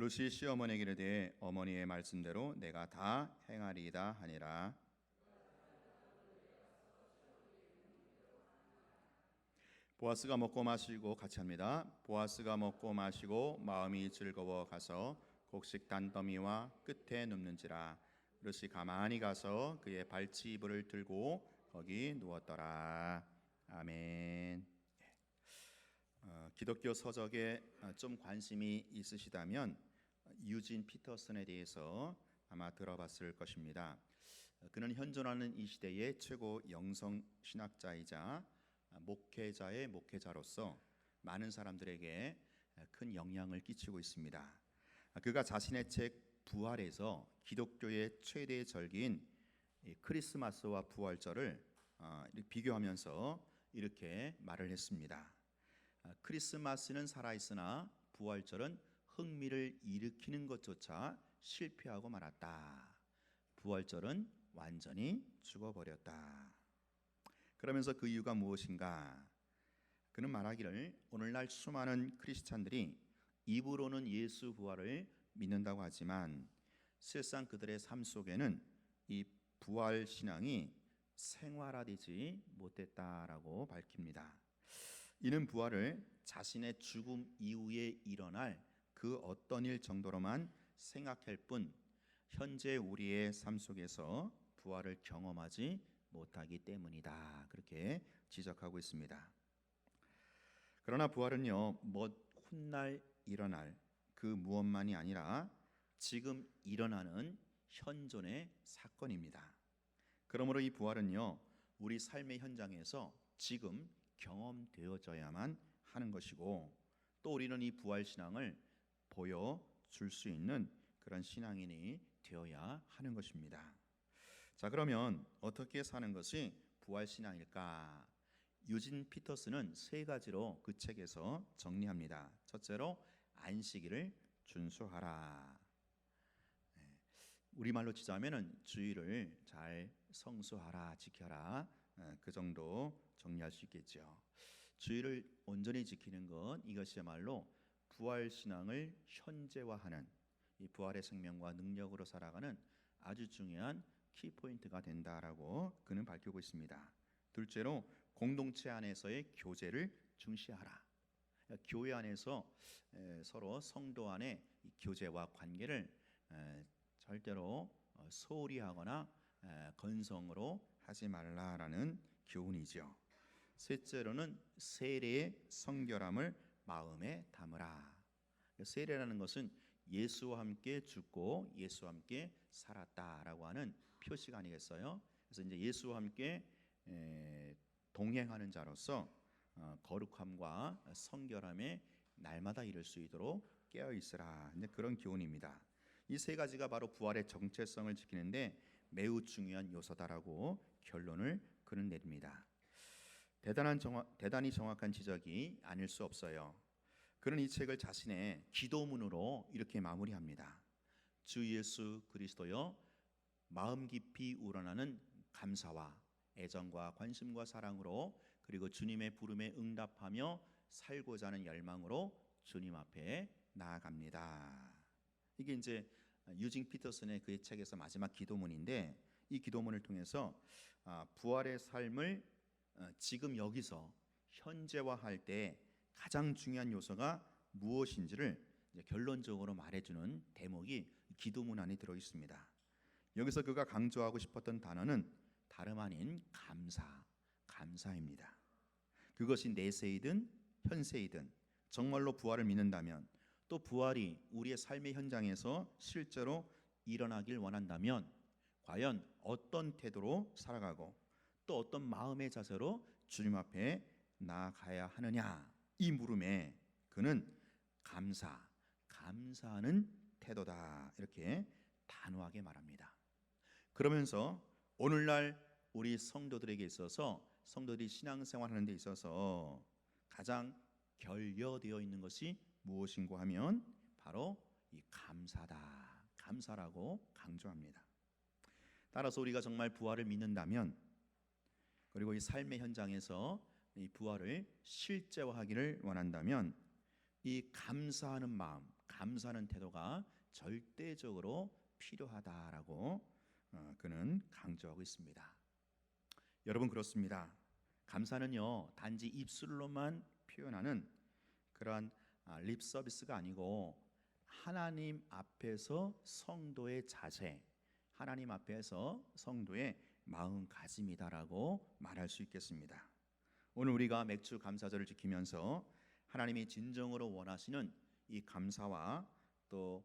루시 시어머니에게 이르되 어머니의 말씀대로 내가 다 행하리이다 하니라. 보아스가 먹고 마시고 같이 합니다. 보아스가 먹고 마시고 마음이 즐거워 가서 곡식 단더미와 끝에 눕는지라. 루시 가만히 가서 그의 발치이불을 들고 거기 누웠더라. 아멘. 기독교 서적에 좀 관심이 있으시다면 유진 피터슨에 대해서 아마 들어봤을 것입니다. 그는 현존하는 이 시대의 최고 영성 신학자이자 목회자의 목회자로서 많은 사람들에게 큰 영향을 끼치고 있습니다. 그가 자신의 책 부활에서 기독교의 최대의 절기인 크리스마스와 부활절을 비교하면서 이렇게 말을 했습니다. 크리스마스는 살아있으나 부활절은 흥미를 일으키는 것조차 실패하고 말았다. 부활절은 완전히 죽어버렸다. 그러면서 그 이유가 무엇인가? 그는 말하기를 오늘날 수많은 크리스찬들이 입으로는 예수 부활을 믿는다고 하지만 실상 그들의 삶 속에는 이 부활 신앙이 생활화되지 못했다라고 밝힙니다. 이는 부활을 자신의 죽음 이후에 일어날 그 어떤 일 정도로만 생각할 뿐 현재 우리의 삶 속에서 부활을 경험하지 못하기 때문이다. 그렇게 지적하고 있습니다. 그러나 부활은요, 훗날 일어날 그 무엇만이 아니라 지금 일어나는 현존의 사건입니다. 그러므로 이 부활은요, 우리 삶의 현장에서 지금 경험되어져야만 하는 것이고, 또 우리는 이 부활 신앙을 보여줄 수 있는 그런 신앙인이 되어야 하는 것입니다. 자, 그러면 어떻게 사는 것이 부활 신앙일까? 유진 피터슨은 세 가지로 그 책에서 정리합니다. 첫째로 안식일을 준수하라. 우리말로 치자면은 주일을 잘 성수하라, 지켜라. 그 정도 정리할 수 있겠죠. 주일을 온전히 지키는 것, 이것이야말로 부활 신앙을 현재화하는, 이 부활의 생명과 능력으로 살아가는 아주 중요한 키포인트가 된다라고 그는 밝히고 있습니다. 둘째로 공동체 안에서의 교제를 중시하라. 교회 안에서 서로 성도 안의 교제와 관계를 절대로 소홀히 하거나 건성으로 하지 말라라는 교훈이죠. 셋째로는 세례의 성결함을 마음에 담으라. 세례라는 것은 예수와 함께 죽고 예수와 함께 살았다라고 하는 표시가 아니겠어요? 그래서 이제 예수와 함께 동행하는 자로서 거룩함과 성결함에 날마다 이룰 수 있도록 깨어 있으라. 그런 교훈입니다. 이 세 가지가 바로 부활의 정체성을 지키는데 매우 중요한 요소다라고 결론을 그는 내립니다. 대단히 정확한 지적이 아닐 수 없어요. 그는 이 책을 자신의 기도문으로 이렇게 마무리합니다. 주 예수 그리스도여, 마음 깊이 우러나는 감사와 애정과 관심과 사랑으로, 그리고 주님의 부름에 응답하며 살고자 하는 열망으로 주님 앞에 나아갑니다. 이게 이제 유진 피터슨의 그의 책에서 마지막 기도문인데, 이 기도문을 통해서 부활의 삶을 지금 여기서 현재화할 때 가장 중요한 요소가 무엇인지를 결론적으로 말해주는 대목이 기도문 안에 들어 있습니다. 여기서 그가 강조하고 싶었던 단어는 다름 아닌 감사입니다. 그것이 내세이든 현세이든 정말로 부활을 믿는다면, 또 부활이 우리의 삶의 현장에서 실제로 일어나길 원한다면 과연 어떤 태도로 살아가고 또 어떤 마음의 자세로 주님 앞에 나아가야 하느냐, 이 물음에 그는 감사하는 태도다, 이렇게 단호하게 말합니다. 그러면서 오늘날 우리 성도들에게 있어서, 성도들이 신앙생활하는 데 있어서 가장 결여되어 있는 것이 무엇인고 하면 바로 이 감사라고 강조합니다. 따라서 우리가 정말 부활을 믿는다면, 그리고 이 삶의 현장에서 이 부활을 실제화하기를 원한다면, 이 감사하는 마음, 감사하는 태도가 절대적으로 필요하다라고 그는 강조하고 있습니다. 여러분 그렇습니다. 감사는요 단지 입술로만 표현하는 그러한 립 서비스가 아니고 하나님 앞에서 성도의 자세, 하나님 앞에서 성도의 마음가짐이다라고 말할 수 있겠습니다. 오늘 우리가 맥주 감사절을 지키면서 하나님이 진정으로 원하시는 이 감사와 또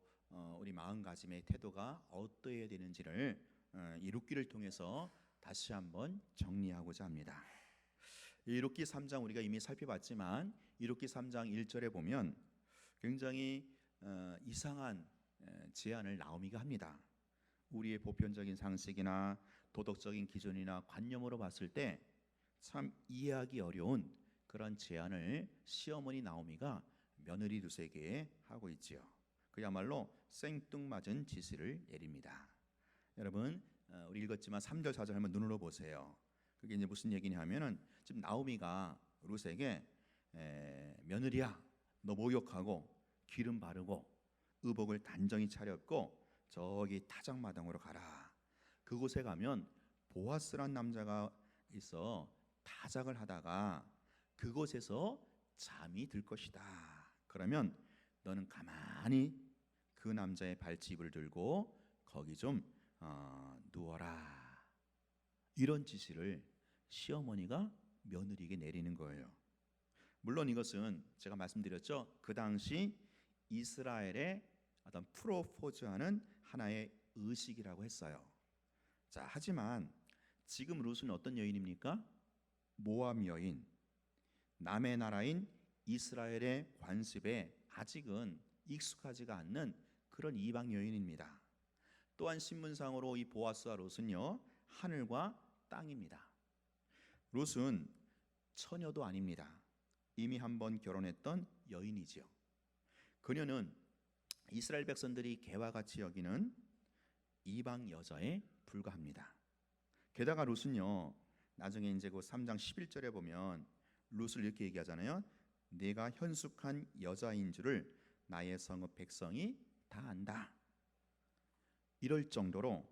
우리 마음가짐의 태도가 어떠해야 되는지를 이 룻기를 통해서 다시 한번 정리하고자 합니다. 이 룻기 3장 우리가 이미 살펴봤지만 이 룻기 3장 1절에 보면 굉장히 이상한 제안을 나오미가 합니다. 우리의 보편적인 상식이나 도덕적인 기준이나 관념으로 봤을 때 참 이해하기 어려운 그런 제안을 시어머니 나오미가 며느리 룻에게 하고 있지요. 그야말로 생뚱맞은 지시를 내립니다. 여러분 우리 읽었지만 3절 4절 한번 눈으로 보세요. 그게 이제 무슨 얘기냐면은 지금 나오미가 룻에게 며느리야 너 목욕하고 기름 바르고 의복을 단정히 차렸고 저기 타작마당으로 가라. 그곳에 가면 보아스란 남자가 있어 타작을 하다가 그곳에서 잠이 들 것이다. 그러면 너는 가만히 그 남자의 발집을 들고 거기 좀 누워라. 이런 지시를 시어머니가 며느리에게 내리는 거예요. 물론 이것은 제가 말씀드렸죠. 그 당시 이스라엘의 어떤 프로포즈하는 하나의 의식이라고 했어요. 자, 하지만 지금 룻은 어떤 여인입니까? 모압 여인, 남의 나라인 이스라엘의 관습에 아직은 익숙하지가 않는 그런 이방 여인입니다. 또한 신문상으로 이 보아스와 룻은요 하늘과 땅입니다. 룻은 처녀도 아닙니다. 이미 한번 결혼했던 여인이지요. 그녀는 이스라엘 백성들이 개와 같이 여기는 이방 여자에 불과합니다. 게다가 룻은요 나중에 이제 그 3장 11절에 보면 룻을 이렇게 얘기하잖아요. 내가 현숙한 여자인 줄을 나의 성읍 백성이 다 안다. 이럴 정도로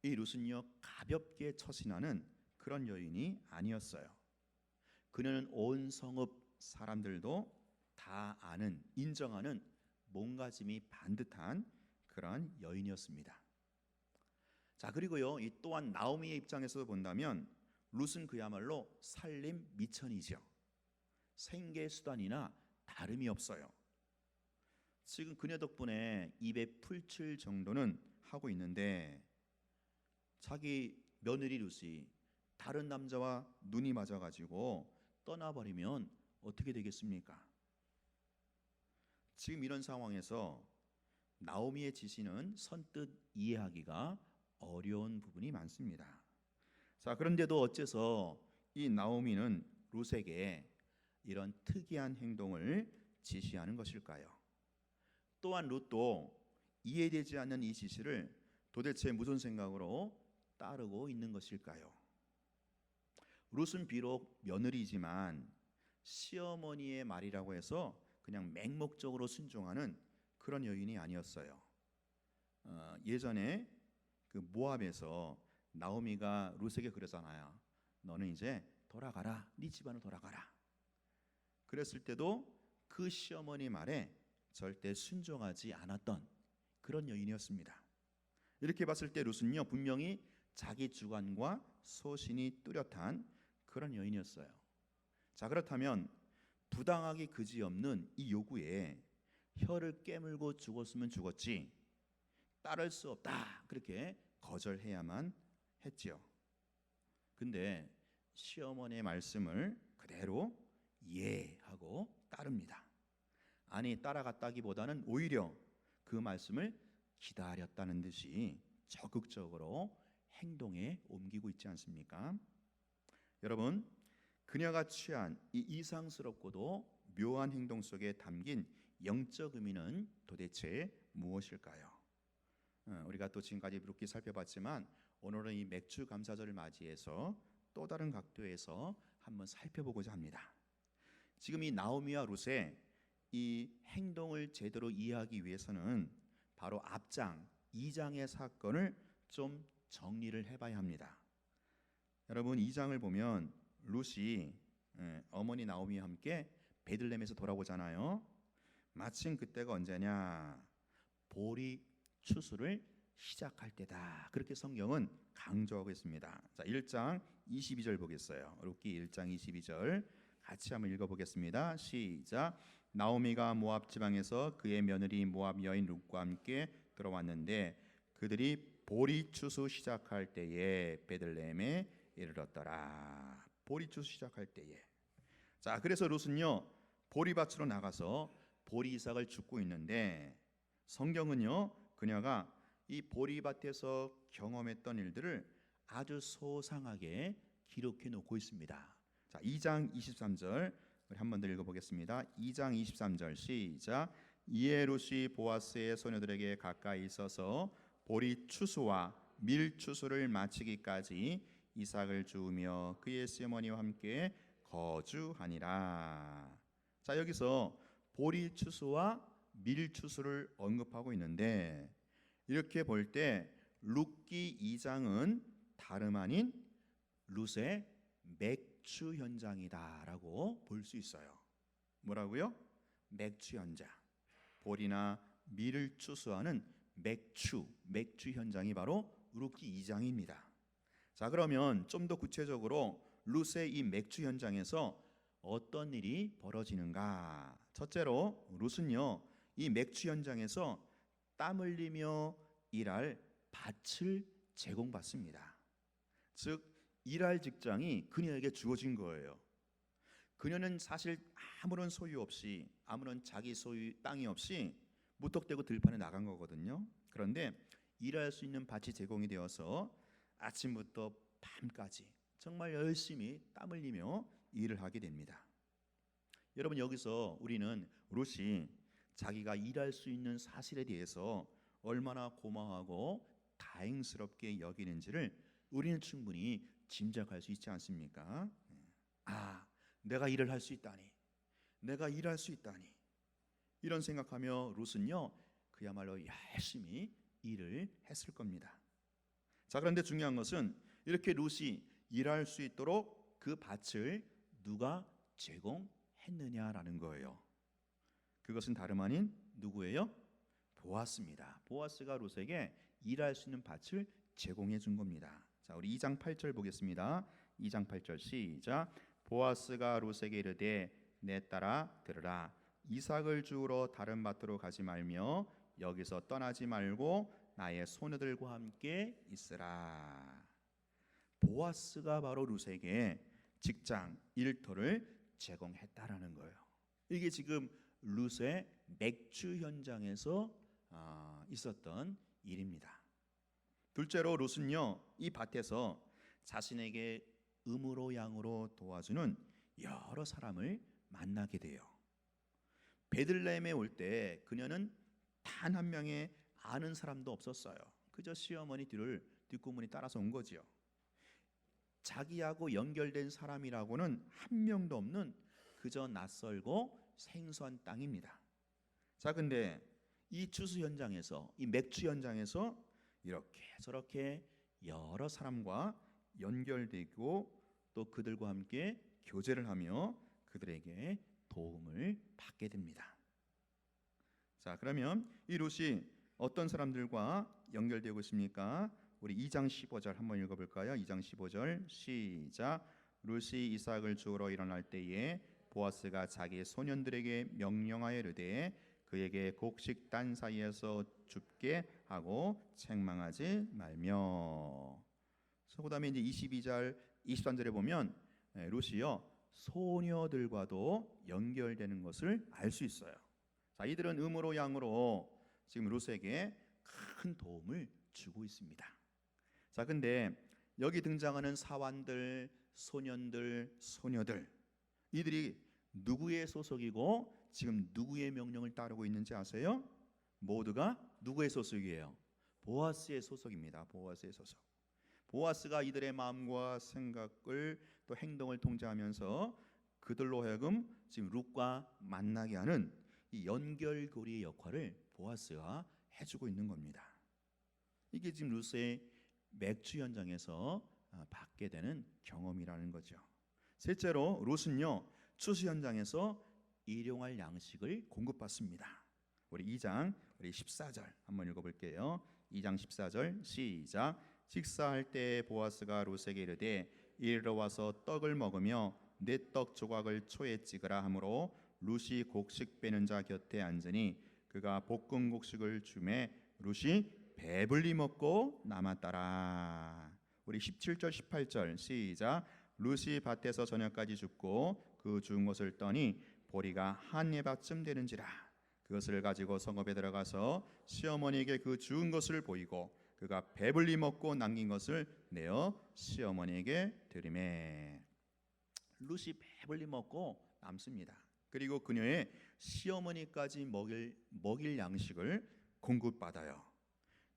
이 룻은요 가볍게 처신하는 그런 여인이 아니었어요. 그녀는 온 성읍 사람들도 다 아는 인정하는 몸가짐이 반듯한 그런 여인이었습니다. 자 그리고요 이 또한 나오미의 입장에서 본다면 룻은 그야말로 살림 미천이죠. 생계 수단이나 다름이 없어요. 지금 그녀 덕분에 입에 풀칠 정도는 하고 있는데 자기 며느리 룻이 다른 남자와 눈이 맞아가지고 떠나버리면 어떻게 되겠습니까? 지금 이런 상황에서 나오미의 지시는 선뜻 이해하기가 어려운 부분이 많습니다. 자 그런데도 어째서 이 나오미는 룻에게 이런 특이한 행동을 지시하는 것일까요? 또한 룻도 이해되지 않는 이 지시를 도대체 무슨 생각으로 따르고 있는 것일까요? 룻은 비록 며느리지만 시어머니의 말이라고 해서 그냥 맹목적으로 순종하는 그런 여인이 아니었어요. 예전에 그 모압에서 나오미가 룻에게 그러잖아요. 너는 이제 돌아가라. 네 집안으로 돌아가라. 그랬을 때도 그 시어머니 말에 절대 순종하지 않았던 그런 여인이었습니다. 이렇게 봤을 때 룻은요 분명히 자기 주관과 소신이 뚜렷한 그런 여인이었어요. 자 그렇다면 부당하기 그지없는 이 요구에 혀를 깨물고 죽었으면 죽었지 따를 수 없다 그렇게 거절해야만 했지요. 근데 시어머니의 말씀을 그대로 이해하고 따릅니다. 아니 따라갔다기보다는 오히려 그 말씀을 기다렸다는 듯이 적극적으로 행동에 옮기고 있지 않습니까? 여러분 그녀가 취한 이 이상스럽고도 묘한 행동 속에 담긴 영적 의미는 도대체 무엇일까요? 우리가 또 지금까지 룻기 살펴봤지만 오늘은 이 맥주 감사절을 맞이해서 또 다른 각도에서 한번 살펴보고자 합니다. 지금 이 나오미와 룻의 이 행동을 제대로 이해하기 위해서는 바로 앞장 2장의 사건을 좀 정리를 해봐야 합니다. 여러분 2장을 보면 룻이 어머니 나오미와 함께 베들레헴에서 돌아오잖아요. 마침 그때가 언제냐? 보리 추수를 시작할 때다. 그렇게 성경은 강조하고 있습니다. 자, 1장 22절 보겠어요. 룻기 1장 22절 같이 한번 읽어보겠습니다. 시작. 나오미가 모압 지방에서 그의 며느리 모압 여인 룻과 함께 들어왔는데 그들이 보리 추수 시작할 때에 베들레헴에 이르렀더라. 보리 추수 시작할 때에. 자, 그래서 룻은요 보리밭으로 나가서 보리 이삭을 줍고 있는데 성경은요 그녀가 이 보리밭에서 경험했던 일들을 아주 소상하게 기록해 놓고 있습니다. 자, 2장 23절 우리 한 번 더 읽어보겠습니다. 2장 23절 시작. 이에 룻이 보아스의 소녀들에게 가까이 있어서 보리 추수와 밀 추수를 마치기까지 이삭을 주우며 그의 시어머니와 함께 거주하니라. 자, 여기서 보리 추수와 밀 추수를 언급하고 있는데 이렇게 볼 때 룻기 2장은 다름 아닌 룻의 맥추 현장이다라고 볼 수 있어요. 뭐라고요? 맥추 현장. 보리나 밀을 추수하는 맥추 현장이 바로 룻기 2장입니다. 자, 그러면 좀 더 구체적으로 룻의 이 맥추 현장에서 어떤 일이 벌어지는가? 첫째로 룻은요 이 맥추 현장에서 땀 흘리며 일할 밭을 제공받습니다. 즉 일할 직장이 그녀에게 주어진 거예요. 그녀는 사실 아무런 소유 없이 아무런 자기 소유 땅이 없이 무턱대고 들판에 나간 거거든요. 그런데 일할 수 있는 밭이 제공이 되어서 아침부터 밤까지 정말 열심히 땀 흘리며 일을 하게 됩니다. 여러분 여기서 우리는 룻이 자기가 일할 수 있는 사실에 대해서 얼마나 고마워하고 다행스럽게 여기는지를 우리는 충분히 짐작할 수 있지 않습니까? 아, 내가 일을 할 수 있다니, 내가 일할 수 있다니 이런 생각하며 룻은요 그야말로 열심히 일을 했을 겁니다. 자, 그런데 중요한 것은 이렇게 룻이 일할 수 있도록 그 밭을 누가 제공했느냐라는 거예요. 그것은 다름 아닌 누구예요? 보아스입니다. 보아스가 룻에게 일할 수 있는 밭을 제공해 준 겁니다. 자, 우리 2장 8절 보겠습니다. 2장 8절 시작. 보아스가 룻에게 이르되 내 딸아 들으라. 이삭을 주우러 다른 밭으로 가지 말며 여기서 떠나지 말고 나의 소녀들과 함께 있으라. 보아스가 바로 룻에게 직장 일터를 제공했다라는 거예요. 이게 지금 룻의 맥주 현장에서 있었던 일입니다. 둘째로 룻은요 이 밭에서 자신에게 음으로 양으로 도와주는 여러 사람을 만나게 돼요. 베들레헴에 올 때 그녀는 단 한 명의 아는 사람도 없었어요. 그저 시어머니 뒤를 뒷고문이 따라서 온 거지요. 자기하고 연결된 사람이라고는 한 명도 없는 그저 낯설고 생소한 땅입니다. 자, 근데 이 추수 현장에서 이 맥주 현장에서 이렇게 저렇게 여러 사람과 연결되고 또 그들과 함께 교제를 하며 그들에게 도움을 받게 됩니다. 자, 그러면 이 룻이 어떤 사람들과 연결되고 있습니까? 우리 2장 15절 한번 읽어볼까요? 2장 15절 시작. 룻이 이삭을 주우러 일어날 때에 보아스가 자기 소년들에게 명령하여 이르되 그에게 곡식 단 사이에서 줍게 하고 책망하지 말며. 그다음에 이제 22절 23절에 보면 룻이요 소녀들과도 연결되는 것을 알 수 있어요. 자, 이들은 음으로 양으로 지금 룻에게 큰 도움을 주고 있습니다. 자, 근데 여기 등장하는 사환들, 소년들, 소녀들 이들이 누구의 소속이고 지금 누구의 명령을 따르고 있는지 아세요? 모두가 누구의 소속이에요? 보아스의 소속입니다. 보아스의 소속. 보아스가 이들의 마음과 생각을 또 행동을 통제하면서 그들로 하여금 지금 룻과 만나게 하는 이 연결고리의 역할을 보아스가 해주고 있는 겁니다. 이게 지금 루스의 맥주 현장에서 받게 되는 경험이라는 거죠. 셋째로 롯은요 추수 현장에서 일용할 양식을 공급받습니다. 우리 2장 우리 14절 한번 읽어볼게요. 2장 14절 시작. 식사할 때 보아스가 롯에게 이르되 이리로 와서 떡을 먹으며 내 떡 조각을 초에 찍으라 하므로 롯이 곡식 빼는 자 곁에 앉으니 그가 볶은 곡식을 주매 롯이 배불리 먹고 남았더라. 우리 17절 18절 시작. 롯이 밭에서 저녁까지 죽고 그 죽은 것을 떠니 보리가 한 에바쯤 되는지라. 그것을 가지고 성읍에 들어가서 시어머니에게 그 죽은 것을 보이고 그가 배불리 먹고 남긴 것을 내어 시어머니에게 드리매. 롯이 배불리 먹고 남습니다. 그리고 그녀의 시어머니까지 먹일 양식을 공급받아요.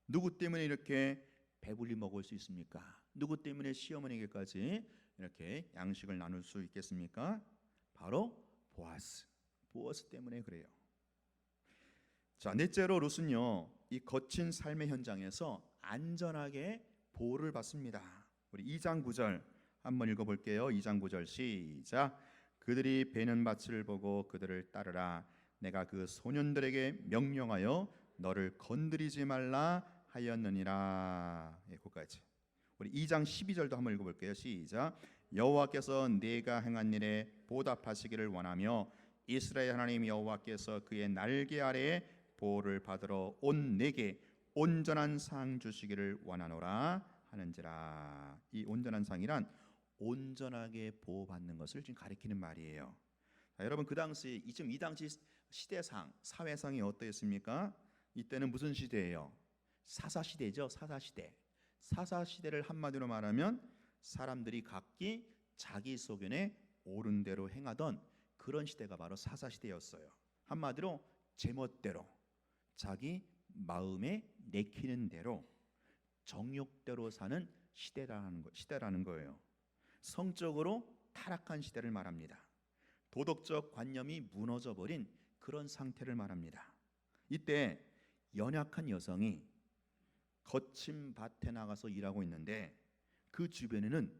누구 때문에 이렇게 배불리 먹을 수 있습니까? 누구 때문에 시어머니에게까지 이렇게 양식을 나눌 수 있겠습니까? 바로 보아스 때문에 그래요. 자, 넷째로 롯은요 이 거친 삶의 현장에서 안전하게 보호를 받습니다. 우리 2장 9절 한번 읽어볼게요. 2장 9절 시작. 그들이 베는 밭을 보고 그들을 따르라. 내가 그 소년들에게 명령하여 너를 건드리지 말라 하였느니라. 거기까지. 우리 2장 12절도 한번 읽어볼게요. 시작. 여호와께서 네가 행한 일에 보답하시기를 원하며 이스라엘 하나님 여호와께서 그의 날개 아래에 보호를 받으러 온 내게 온전한 상 주시기를 원하노라 하는지라. 이 온전한 상이란 온전하게 보호받는 것을 지금 가리키는 말이에요. 자, 여러분 그 당시 이 당시 시대상 사회상이 어떠했습니까? 이때는 무슨 시대예요? 사사시대죠. 사사시대를 한마디로 말하면 사람들이 각기 자기 소견에 옳은 대로 행하던 그런 시대가 바로 사사시대였어요. 한마디로 제멋대로 자기 마음에 내키는 대로 정욕대로 사는 시대라는 거예요. 성적으로 타락한 시대를 말합니다. 도덕적 관념이 무너져버린 그런 상태를 말합니다. 이때 연약한 여성이 거친 밭에 나가서 일하고 있는데 그 주변에는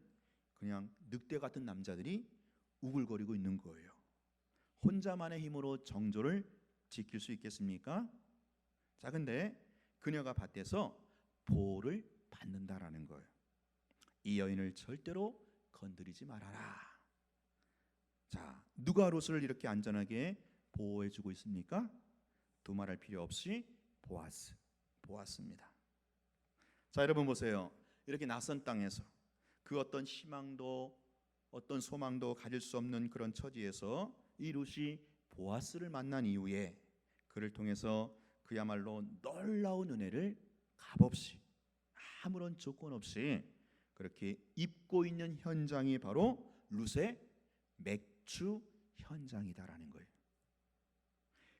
그냥 늑대 같은 남자들이 우글거리고 있는 거예요. 혼자만의 힘으로 정조를 지킬 수 있겠습니까? 자, 근데 그녀가 밭에서 보호를 받는다라는 거예요. 이 여인을 절대로 건드리지 말아라. 자, 누가 롯을 이렇게 안전하게 보호해주고 있습니까? 두말할 필요 없이 보았습니다. 자, 여러분 보세요. 이렇게 낯선 땅에서 그 어떤 희망도 어떤 소망도 가질 수 없는 그런 처지에서 이 롯이 보아스를 만난 이후에 그를 통해서 그야말로 놀라운 은혜를 값없이 아무런 조건 없이 그렇게 입고 있는 현장이 바로 롯의 맥주 현장이다라는 거예요.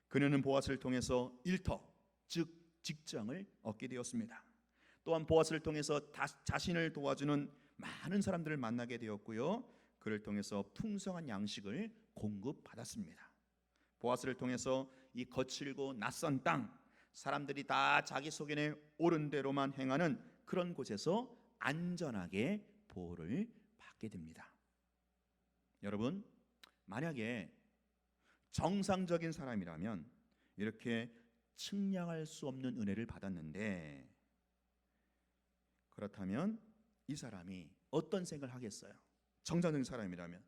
그녀는 보아스를 통해서 일터, 즉 직장을 얻게 되었습니다. 또한 보아스를 통해서 자신을 도와주는 많은 사람들을 만나게 되었고요. 그를 통해서 풍성한 양식을 공급받았습니다. 보아스를 통해서 이 거칠고 낯선 땅, 사람들이 다 자기 소견에 옳은 대로만 행하는 그런 곳에서 안전하게 보호를 받게 됩니다. 여러분, 만약에 정상적인 사람이라면 이렇게 측량할 수 없는 은혜를 받았는데, 그렇다면 이 사람이 어떤 생각을 하겠어요? 정상적인 사람이라면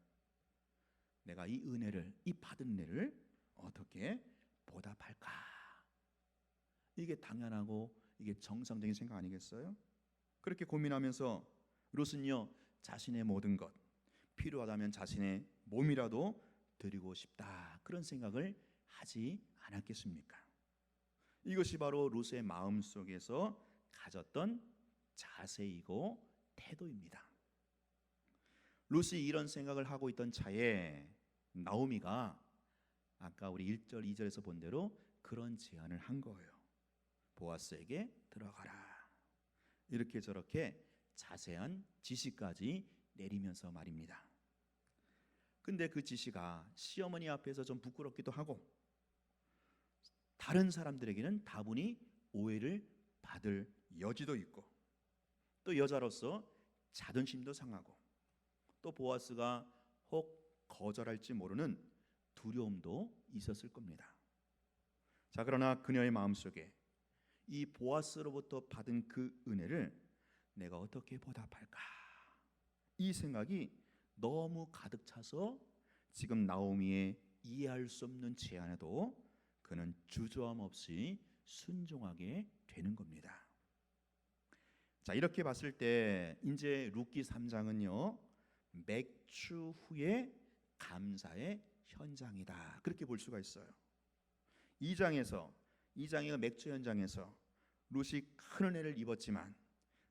내가 이 은혜를, 이 받은 은혜를 어떻게 보답할까? 이게 당연하고 이게 정상적인 생각 아니겠어요? 그렇게 고민하면서 롯은요 자신의 모든 것, 필요하다면 자신의 몸이라도 드리고 싶다, 그런 생각을 하지 않았겠습니까? 이것이 바로 롯의 마음 속에서 가졌던 자세이고 태도입니다. 롯이 이런 생각을 하고 있던 차에 나오미가 아까 우리 1절 2절에서 본 대로 그런 제안을 한 거예요. 보아스에게 들어가라. 이렇게 저렇게 자세한 지시까지 내리면서 말입니다. 근데 그 지시가 시어머니 앞에서 좀 부끄럽기도 하고 다른 사람들에게는 다분히 오해를 받을 여지도 있고, 또 여자로서 자존심도 상하고, 또 보아스가 혹 거절할지 모르는 두려움도 있었을 겁니다. 자, 그러나 그녀의 마음속에 이 보아스로부터 받은 그 은혜를 내가 어떻게 보답할까, 이 생각이 너무 가득 차서 지금 나오미의 이해할 수 없는 제안에도 그는 주저함 없이 순종하게 되는 겁니다. 자, 이렇게 봤을 때 이제 룻기 3장은요 맥추 후의 감사의 현장이다, 그렇게 볼 수가 있어요. 2장의 맥주 현장에서 룻이 큰 은혜를 입었지만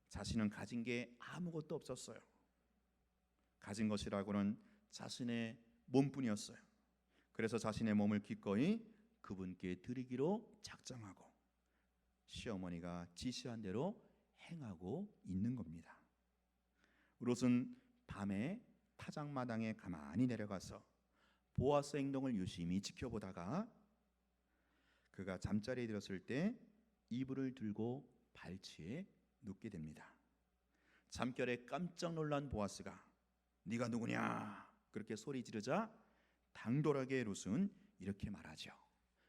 자신은 가진 게 아무것도 없었어요. 가진 것이라고는 자신의 몸뿐이었어요. 그래서 자신의 몸을 기꺼이 그분께 드리기로 작정하고 시어머니가 지시한 대로 행하고 있는 겁니다. 롯은 밤에 타작마당에 가만히 내려가서 보아스 행동을 유심히 지켜보다가 그가 잠자리에 들었을 때 이불을 들고 발치에 눕게 됩니다. 잠결에 깜짝 놀란 보아스가 네가 누구냐 그렇게 소리 지르자 당돌하게 롯은 이렇게 말하죠.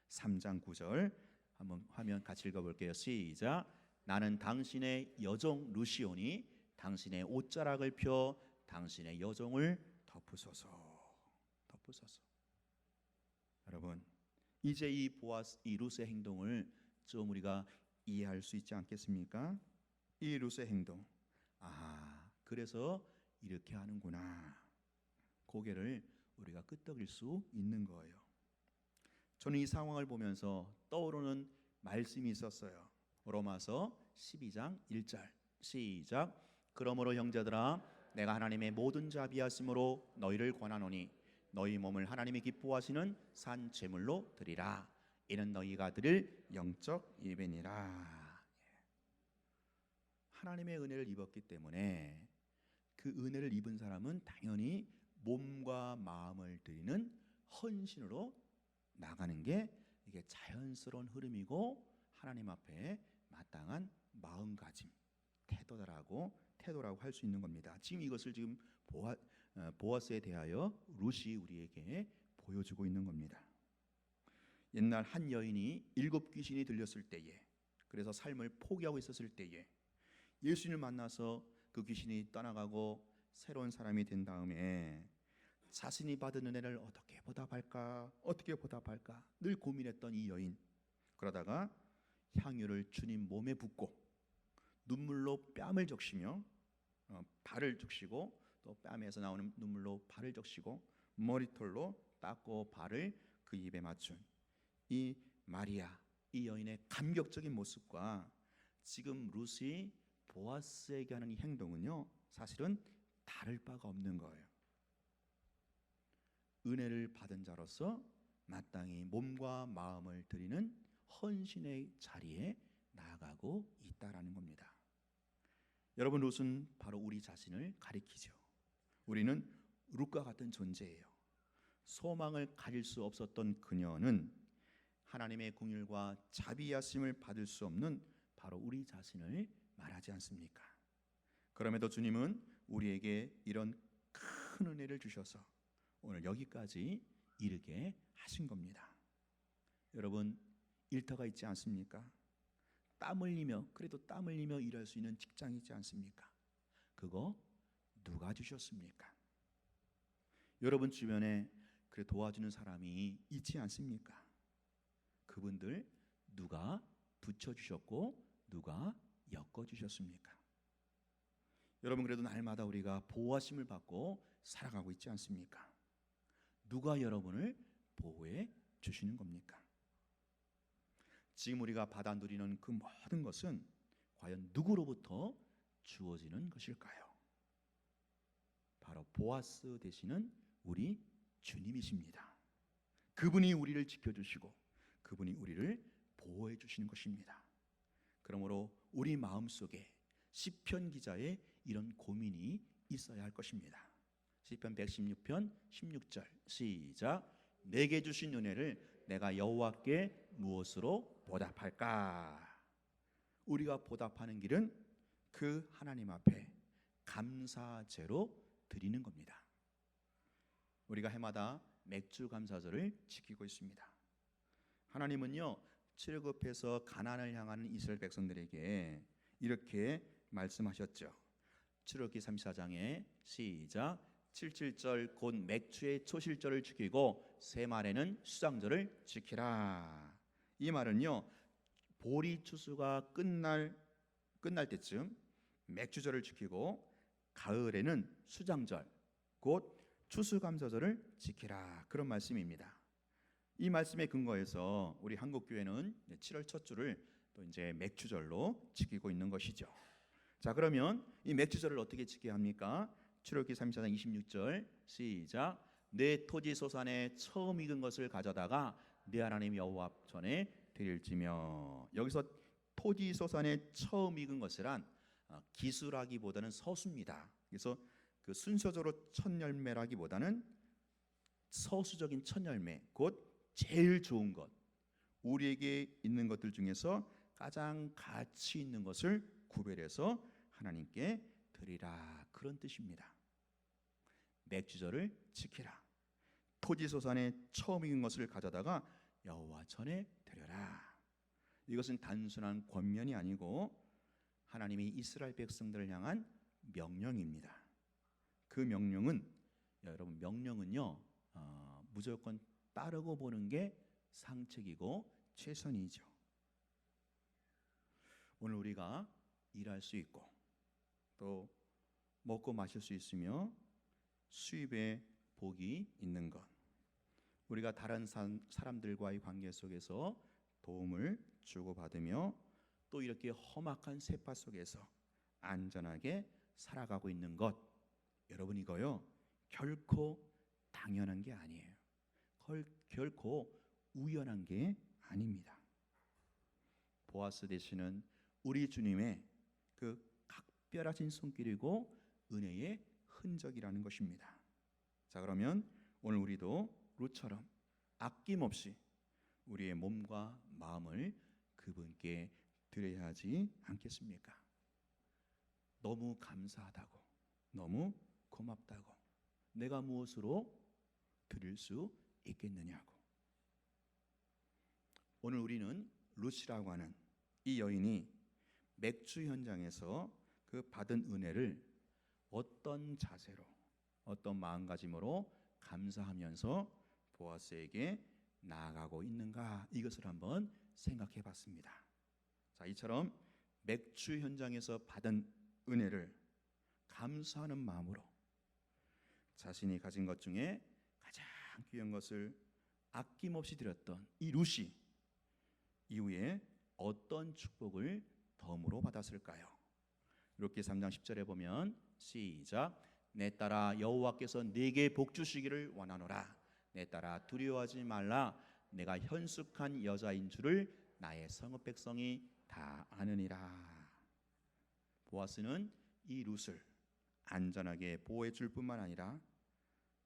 3장 9절 한번 화면 같이 읽어볼게요. 시작. 나는 당신의 여종 룻이오니 당신의 옷자락을 펴 당신의 여종을 덮으소서. 여러분, 이제 이 룻의 행동을 좀 우리가 이해할 수 있지 않겠습니까? 이 룻의 행동, 그래서 이렇게 하는구나, 고개를 우리가 끄덕일 수 있는 거예요. 저는 이 상황을 보면서 떠오르는 말씀이 있었어요. 로마서 12장 1절 시작. 그러므로 형제들아 내가 하나님의 모든 자비하심으로 너희를 권하노니 너희 몸을 하나님이 기뻐하시는 산 제물로 드리라. 이는 너희가 드릴 영적 예배니라. 하나님의 은혜를 입었기 때문에 그 은혜를 입은 사람은 당연히 몸과 마음을 드리는 헌신으로 나가는 게 이게 자연스러운 흐름이고 하나님 앞에 마땅한 마음가짐, 태도라고 할 수 있는 겁니다. 지금 이것을 지금 보아스에 대하여 룻이 우리에게 보여주고 있는 겁니다. 옛날 한 여인이 7 귀신이 들렸을 때에, 그래서 삶을 포기하고 있었을 때에 예수님을 만나서 그 귀신이 떠나가고 새로운 사람이 된 다음에 자신이 받은 은혜를 어떻게 보답할까 늘 고민했던 이 여인, 그러다가 향유를 주님 몸에 붓고 눈물로 뺨을 적시며 발을 적시고 또 뺨에서 나오는 눈물로 발을 적시고 머리털로 닦고 발을 그 입에 맞춘 이 마리아, 이 여인의 감격적인 모습과 지금 룻이 보아스에게 하는 이 행동은요 사실은 다를 바가 없는 거예요. 은혜를 받은 자로서 마땅히 몸과 마음을 드리는 헌신의 자리에 나아가고 있다라는 겁니다. 여러분, 룻은 바로 우리 자신을 가리키죠. 우리는 룻과 같은 존재예요. 소망을 가질 수 없었던 그녀는 하나님의 긍휼과 자비하심을 받을 수 없는 바로 우리 자신을 말하지 않습니까? 그럼에도 주님은 우리에게 이런 큰 은혜를 주셔서 오늘 여기까지 이르게 하신 겁니다. 여러분, 일터가 있지 않습니까? 땀 흘리며 일할 수 있는 직장이 있지 않습니까? 그거 누가 주셨습니까? 여러분 주변에 그래 도와주는 사람이 있지 않습니까? 그분들 누가 붙여주셨고 누가 엮어주셨습니까? 여러분, 그래도 날마다 우리가 보호하심을 받고 살아가고 있지 않습니까? 누가 여러분을 보호해 주시는 겁니까? 지금 우리가 받아 누리는 그 모든 것은 과연 누구로부터 주어지는 것일까요? 바로 보아스 되시는 우리 주님이십니다. 그분이 우리를 지켜주시고 그분이 우리를 보호해 주시는 것입니다. 그러므로 우리 마음속에 시편 기자의 이런 고민이 있어야 할 것입니다. 시편 116편 16절 시작. 내게 주신 은혜를 내가 여호와께 무엇으로 보답할까? 우리가 보답하는 길은 그 하나님 앞에 감사제로 드리는 겁니다. 우리가 해마다 맥주 감사절을 지키고 있습니다. 하나님은요, 출애굽해서 가나안을 향하는 이스라엘 백성들에게 이렇게 말씀하셨죠. 출애굽기 34장에 시작. 77절 곧 맥주의 초실절을 지키고 세 말에는 수장절을 지키라. 이 말은요, 보리 추수가 끝날 때쯤 맥주절을 지키고 가을에는 수장절 곧 추수감사절을 지키라, 그런 말씀입니다. 이 말씀에 근거해서 우리 한국교회는 7월 첫 주를 또 이제 맥주절로 지키고 있는 것이죠. 자, 그러면 이 맥주절을 어떻게 지켜야 합니까? 출애굽기 34장 26절 시작. 내 토지 소산에 처음 익은 것을 가져다가 내 하나님 여호와 전에 드릴지며. 여기서 토지 소산에 처음 익은 것이란 기수라기보다는 서수입니다. 그래서 그 순서적으로 첫 열매라기보다는 서수적인 첫 열매, 곧 제일 좋은 것, 우리에게 있는 것들 중에서 가장 가치 있는 것을 구별해서 하나님께 드리라, 그런 뜻입니다. 맥주절을 지키라. 토지소산에 처음 익은 것을 가져다가 여호와 전에 드려라. 이것은 단순한 권면이 아니고 하나님이 이스라엘 백성들을 향한 명령입니다. 그 명령은, 여러분, 명령은요 무조건 따르고 보는 게 상책이고 최선이죠. 오늘 우리가 일할 수 있고 또 먹고 마실 수 있으며 수입에 복이 있는 것, 우리가 다른 사람들과의 관계 속에서 도움을 주고받으며 또 이렇게 험악한 세파 속에서 안전하게 살아가고 있는 것, 여러분, 이거요 결코 당연한 게 아니에요. 결코 우연한 게 아닙니다. 보아스 되시는 우리 주님의 그 각별하신 손길이고 은혜의 흔적이라는 것입니다. 자, 그러면 오늘 우리도 룻처럼 아낌없이 우리의 몸과 마음을 그분께 드려야 하지 않겠습니까? 너무 감사하다고, 너무 고맙다고 내가 무엇으로 드릴 수 있겠느냐고. 오늘 우리는 룻이라고 하는 이 여인이 맥주 현장에서 그 받은 은혜를 어떤 자세로, 어떤 마음가짐으로 감사하면서 보아스에게 나아가고 있는가, 이것을 한번 생각해 봤습니다. 자, 이처럼 맥주 현장에서 받은 은혜를 감사하는 마음으로 자신이 가진 것 중에 가장 귀한 것을 아낌없이 드렸던 이 룻이 이후에 어떤 축복을 덤으로 받았을까요? 룻기 3장 10절에 보면 시작. 내 딸아, 여호와께서 네게 복 주시기를 원하노라. 내 딸아, 두려워하지 말라. 내가 현숙한 여자인 줄을 나의 성읍 백성이 다 아느니라. 보아스는 이 룻을 안전하게 보호해 줄 뿐만 아니라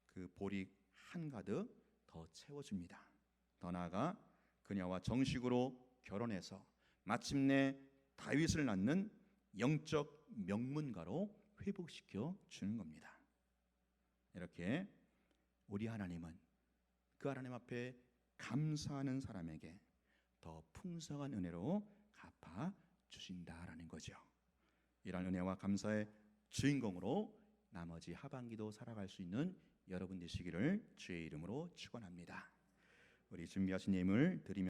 그 보리 한가득 더 채워줍니다. 더 나아가 그녀와 정식으로 결혼해서 마침내 다윗을 낳는 영적 명문가로 회복시켜 주는 겁니다. 이렇게 우리 하나님은 그 하나님 앞에 감사하는 사람에게 더 풍성한 은혜로 갚아 주신다라는 거죠. 이런 은혜와 감사의 주인공으로 나머지 하반기도 살아갈 수 있는 여러분 되시기를 주의 이름으로 축원합니다. 우리 준비하신 예물 드리며